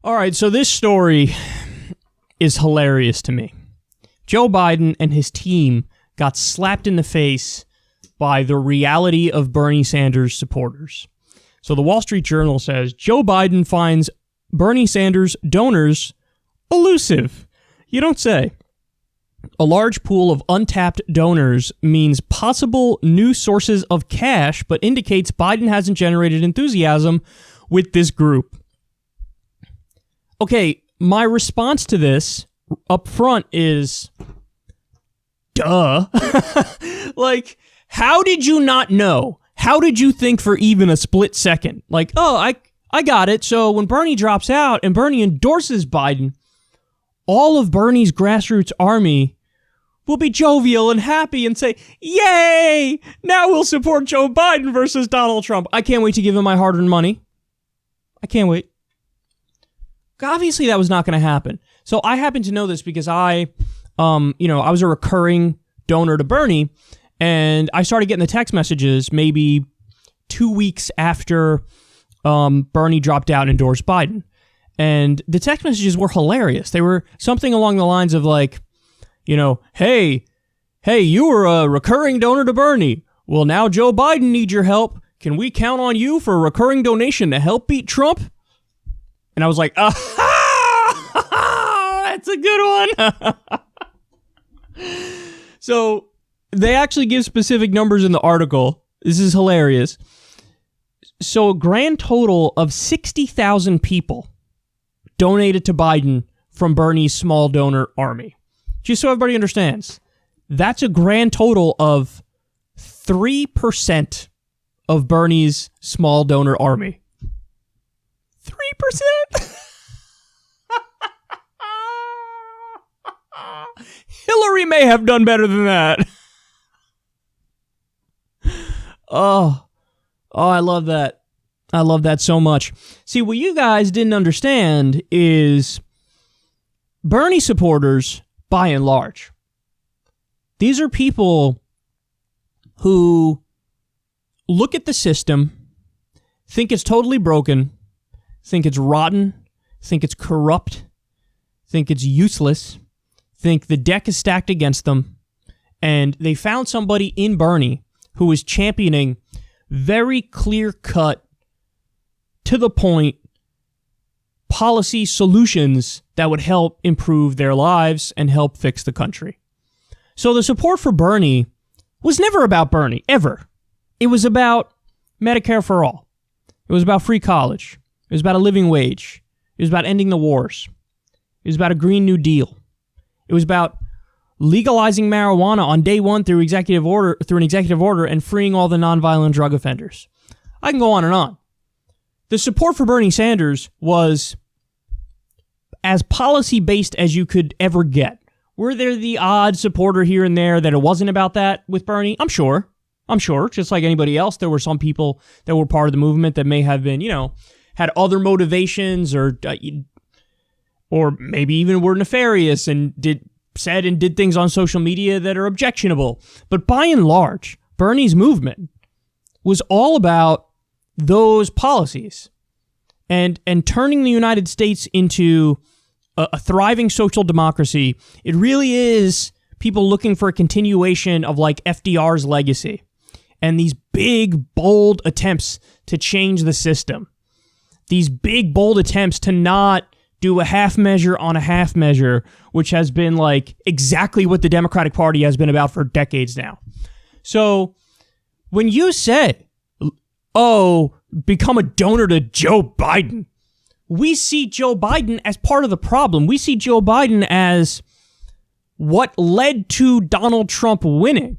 All right, so this story is hilarious to me. Joe Biden and his team got slapped in the face by the reality of Bernie Sanders supporters. So the Wall Street Journal says, Joe Biden finds Bernie Sanders donors elusive. You don't say. A large pool of untapped donors means possible new sources of cash, but indicates Biden hasn't generated enthusiasm with this group. Okay, my response to this up front is, duh. Like, how did you not know? How did you think for even a split second? Like, oh, I got it. So when Bernie drops out and Bernie endorses Biden, all of Bernie's grassroots army will be jovial and happy and say, yay, now we'll support Joe Biden versus Donald Trump. I can't wait to give him my hard-earned money. I can't wait. Obviously, that was not going to happen. So I happen to know this because I was a recurring donor to Bernie, and I started getting the text messages maybe 2 weeks after Bernie dropped out and endorsed Biden. And the text messages were hilarious. They were something along the lines of like, hey, you were a recurring donor to Bernie. Well, now Joe Biden needs your help. Can we count on you for a recurring donation to help beat Trump? And I was like, that's a good one. So they actually give specific numbers in the article. This is hilarious. So a grand total of 60,000 people donated to Biden from Bernie's small donor army. Just so everybody understands, that's a grand total of 3% of Bernie's small donor army. 3%? Hillary may have done better than that. Oh, I love that. I love that so much. See, what you guys didn't understand is Bernie supporters, by and large, these are people who look at the system, think it's totally broken, think it's rotten, think it's corrupt, think it's useless, think the deck is stacked against them, and they found somebody in Bernie who is championing very clear-cut, to the point, policy solutions that would help improve their lives and help fix the country. So the support for Bernie was never about Bernie, ever. It was about Medicare for all. It was about free college. It was about a living wage. It was about ending the wars. It was about a Green New Deal. It was about legalizing marijuana on day one through an executive order and freeing all the nonviolent drug offenders. I can go on and on. The support for Bernie Sanders was as policy-based as you could ever get. Were there the odd supporter here and there that it wasn't about that with Bernie? I'm sure. Just like anybody else, there were some people that were part of the movement that may have been, had other motivations or maybe even were nefarious and said and did things on social media that are objectionable. But by and large, Bernie's movement was all about those policies and turning the United States into a thriving social democracy. It really is people looking for a continuation of like FDR's legacy and these big, bold attempts to change the system. These big, bold attempts to not do a half measure on a half measure, which has been like exactly what the Democratic Party has been about for decades now. So when you said, become a donor to Joe Biden, we see Joe Biden as part of the problem. We see Joe Biden as what led to Donald Trump winning.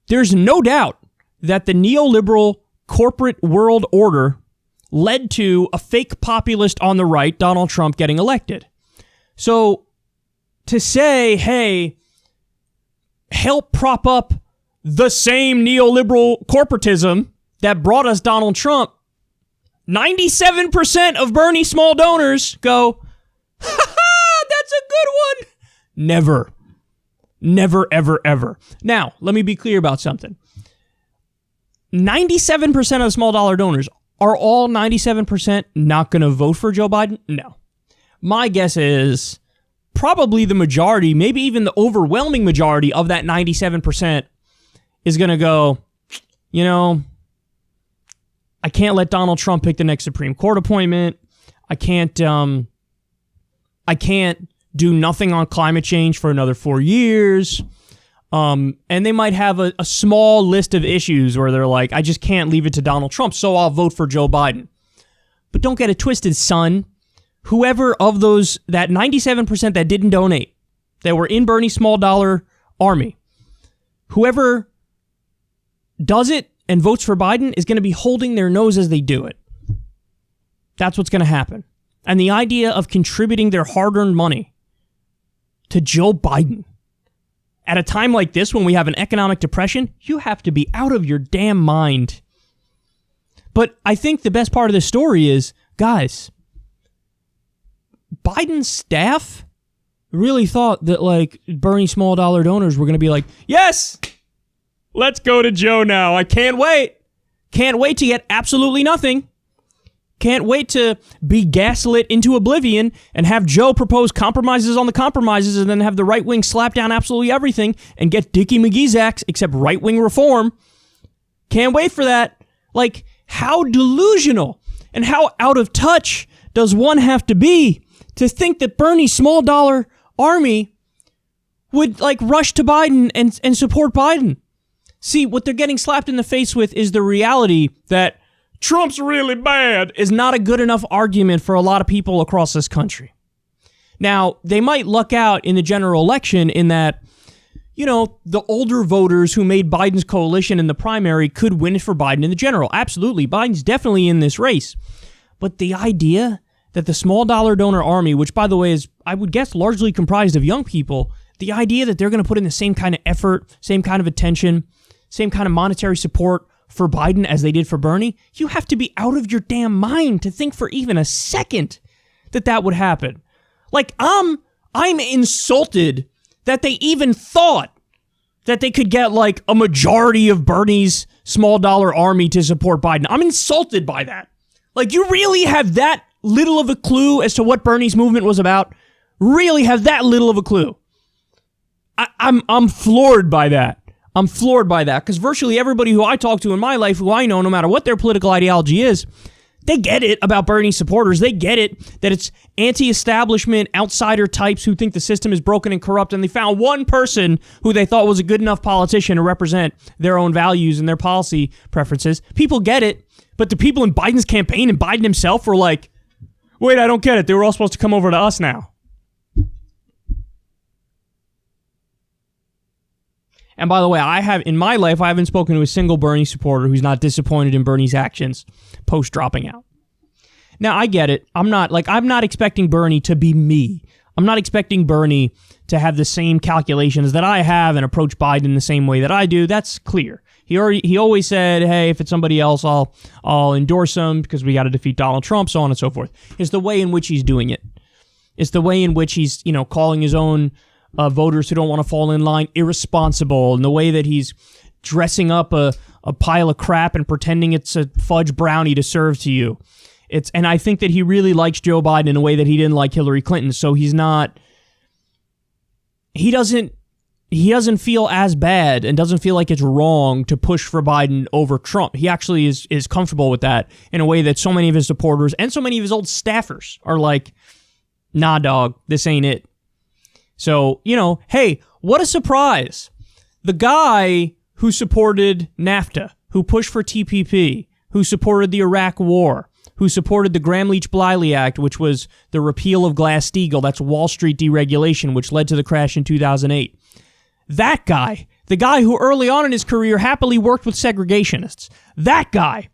There's no doubt that the neoliberal corporate world order led to a fake populist on the right, Donald Trump, getting elected. So to say, hey, help prop up the same neoliberal corporatism that brought us Donald Trump, 97% of Bernie's small donors go, ha ha, that's a good one. Never. Never, ever, ever. Now, let me be clear about something. 97% of the small dollar donors Are all 97% not going to vote for Joe Biden? No. My guess is probably the majority, maybe even the overwhelming majority of that 97% is going to go, you know, I can't let Donald Trump pick the next Supreme Court appointment. I can't do nothing on climate change for another 4 years. And they might have a small list of issues where they're like, I just can't leave it to Donald Trump, so I'll vote for Joe Biden. But don't get it twisted, son. Whoever of those, that 97% that didn't donate, that were in Bernie's small dollar army, whoever does it and votes for Biden is going to be holding their nose as they do it. That's what's going to happen. And the idea of contributing their hard-earned money to Joe Biden at a time like this when we have an economic depression, you have to be out of your damn mind. But I think the best part of this story is, guys, Biden's staff really thought that, like, Bernie small dollar donors were going to be like, yes, let's go to Joe now. I can't wait. Can't wait to get absolutely nothing. Can't wait to be gaslit into oblivion and have Joe propose compromises on the compromises and then have the right wing slap down absolutely everything and get Dickie McGee's acts except right wing reform. Can't wait for that. Like, how delusional and how out of touch does one have to be to think that Bernie's small dollar army would, like, rush to Biden and support Biden? See, what they're getting slapped in the face with is the reality that Trump's really bad is not a good enough argument for a lot of people across this country. Now, they might luck out in the general election in that, you know, the older voters who made Biden's coalition in the primary could win it for Biden in the general. Absolutely. Biden's definitely in this race. But the idea that the small dollar donor army, which, by the way, is, I would guess, largely comprised of young people, the idea that they're going to put in the same kind of effort, same kind of attention, same kind of monetary support for Biden as they did for Bernie, you have to be out of your damn mind to think for even a second that that would happen. Like, I'm insulted that they even thought that they could get, like, a majority of Bernie's small dollar army to support Biden. I'm insulted by that. Like, you really have that little of a clue as to what Bernie's movement was about? Really have that little of a clue? I'm floored by that. I'm floored by that, because virtually everybody who I talk to in my life, who I know, no matter what their political ideology is, they get it about Bernie supporters. They get it that it's anti-establishment, outsider types who think the system is broken and corrupt, and they found one person who they thought was a good enough politician to represent their own values and their policy preferences. People get it, but the people in Biden's campaign and Biden himself were like, wait, I don't get it. They were all supposed to come over to us now. And by the way, in my life, I haven't spoken to a single Bernie supporter who's not disappointed in Bernie's actions post dropping out. Now, I get it. I'm not expecting Bernie to be me. I'm not expecting Bernie to have the same calculations that I have and approach Biden the same way that I do. That's clear. He always said, hey, if it's somebody else, I'll endorse him because we got to defeat Donald Trump, so on and so forth. It's the way in which he's doing it. It's the way in which he's, calling his own voters who don't want to fall in line irresponsible, and the way that he's dressing up a pile of crap and pretending it's a fudge brownie to serve to you. And I think that he really likes Joe Biden in a way that he didn't like Hillary Clinton, so he doesn't feel as bad and doesn't feel like it's wrong to push for Biden over Trump. He actually is comfortable with that in a way that so many of his supporters and so many of his old staffers are like, nah, dog, this ain't it. So, hey, what a surprise. The guy who supported NAFTA, who pushed for TPP, who supported the Iraq War, who supported the Gramm-Leach-Bliley Act, which was the repeal of Glass-Steagall, that's Wall Street deregulation, which led to the crash in 2008. That guy, the guy who early on in his career happily worked with segregationists, that guy.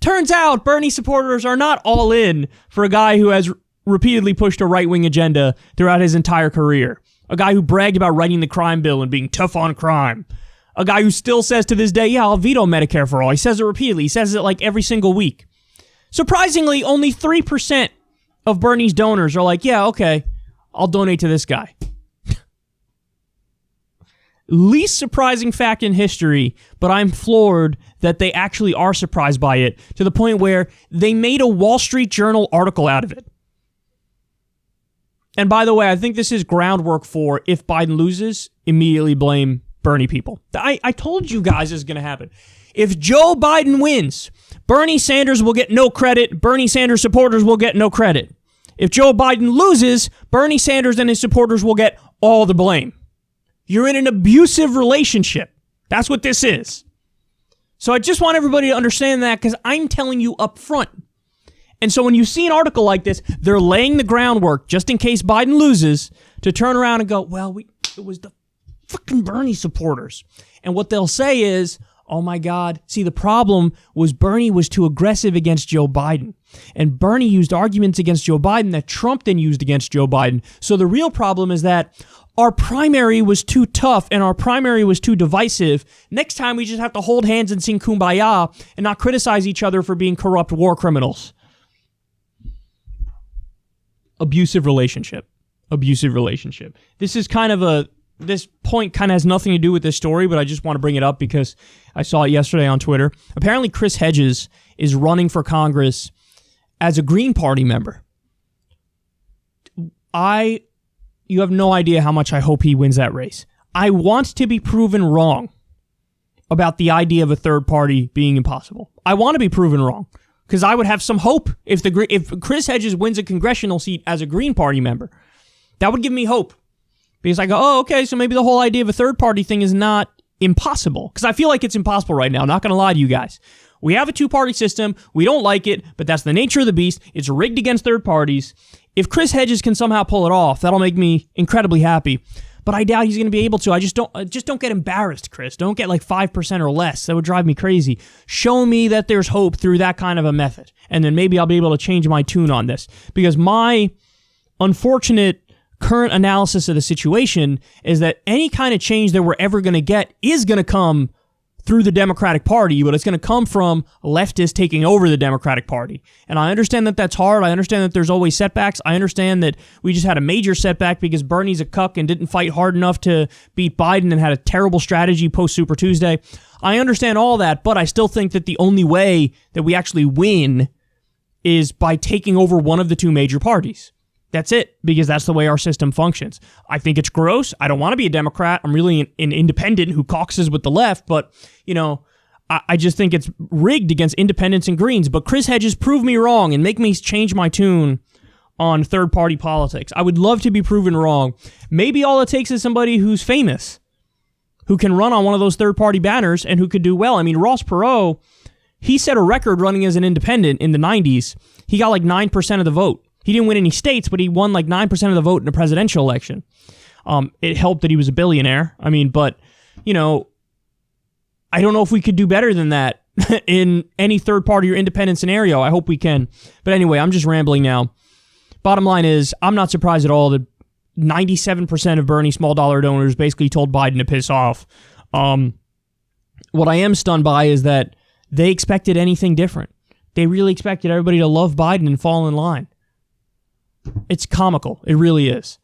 Turns out Bernie supporters are not all in for a guy who has repeatedly pushed a right-wing agenda throughout his entire career. A guy who bragged about writing the crime bill and being tough on crime. A guy who still says to this day, yeah, I'll veto Medicare for all. He says it repeatedly. He says it like every single week. Surprisingly, only 3% of Bernie's donors are like, yeah, okay, I'll donate to this guy. least surprising fact in history, but I'm floored that they actually are surprised by it to the point where they made a Wall Street Journal article out of it. And by the way, I think this is groundwork for if Biden loses, immediately blame Bernie people. I told you guys this is going to happen. If Joe Biden wins, Bernie Sanders will get no credit. Bernie Sanders supporters will get no credit. If Joe Biden loses, Bernie Sanders and his supporters will get all the blame. You're in an abusive relationship. That's what this is. So I just want everybody to understand that because I'm telling you up front. And so when you see an article like this, they're laying the groundwork just in case Biden loses to turn around and go, well, it was the fucking Bernie supporters. And what they'll say is, oh my God, see, the problem was Bernie was too aggressive against Joe Biden. And Bernie used arguments against Joe Biden that Trump then used against Joe Biden. So the real problem is that our primary was too tough and our primary was too divisive. Next time we just have to hold hands and sing Kumbaya and not criticize each other for being corrupt war criminals. Abusive relationship. This is this point kind of has nothing to do with this story, but I just want to bring it up because I saw it yesterday on Twitter. Apparently Chris Hedges is running for Congress as a Green Party member. You have no idea how much I hope he wins that race. I want to be proven wrong about the idea of a third party being impossible. I want to be proven wrong. Because I would have some hope if Chris Hedges wins a congressional seat as a Green Party member. That would give me hope. Because I go, oh, okay, so maybe the whole idea of a third party thing is not impossible. Because I feel like it's impossible right now. I'm not going to lie to you guys. We have a two-party system. We don't like it, but that's the nature of the beast. It's rigged against third parties. If Chris Hedges can somehow pull it off, that'll make me incredibly happy. But I doubt he's going to be able to. I just don't get embarrassed, Chris. Don't get like 5% or less. That would drive me crazy. Show me that there's hope through that kind of a method. And then maybe I'll be able to change my tune on this. Because my unfortunate current analysis of the situation is that any kind of change that we're ever going to get is going to come through the Democratic Party, but it's going to come from leftists taking over the Democratic Party. And I understand that that's hard. I understand that there's always setbacks. I understand that we just had a major setback because Bernie's a cuck and didn't fight hard enough to beat Biden and had a terrible strategy post Super Tuesday. I understand all that, but I still think that the only way that we actually win is by taking over one of the two major parties. That's it, because that's the way our system functions. I think it's gross. I don't want to be a Democrat. I'm really an independent who caucuses with the left, but, I just think it's rigged against independents and Greens. But Chris Hedges, prove me wrong and make me change my tune on third-party politics. I would love to be proven wrong. Maybe all it takes is somebody who's famous, who can run on one of those third-party banners and who could do well. I mean, Ross Perot, he set a record running as an independent in the 90s. He got like 9% of the vote. He didn't win any states, but he won like 9% of the vote in a presidential election. It helped that he was a billionaire. I mean, but, I don't know if we could do better than that in any third party or independent scenario. I hope we can. But anyway, I'm just rambling now. Bottom line is, I'm not surprised at all that 97% of Bernie small dollar donors basically told Biden to piss off. What I am stunned by is that they expected anything different. They really expected everybody to love Biden and fall in line. It's comical. It really is.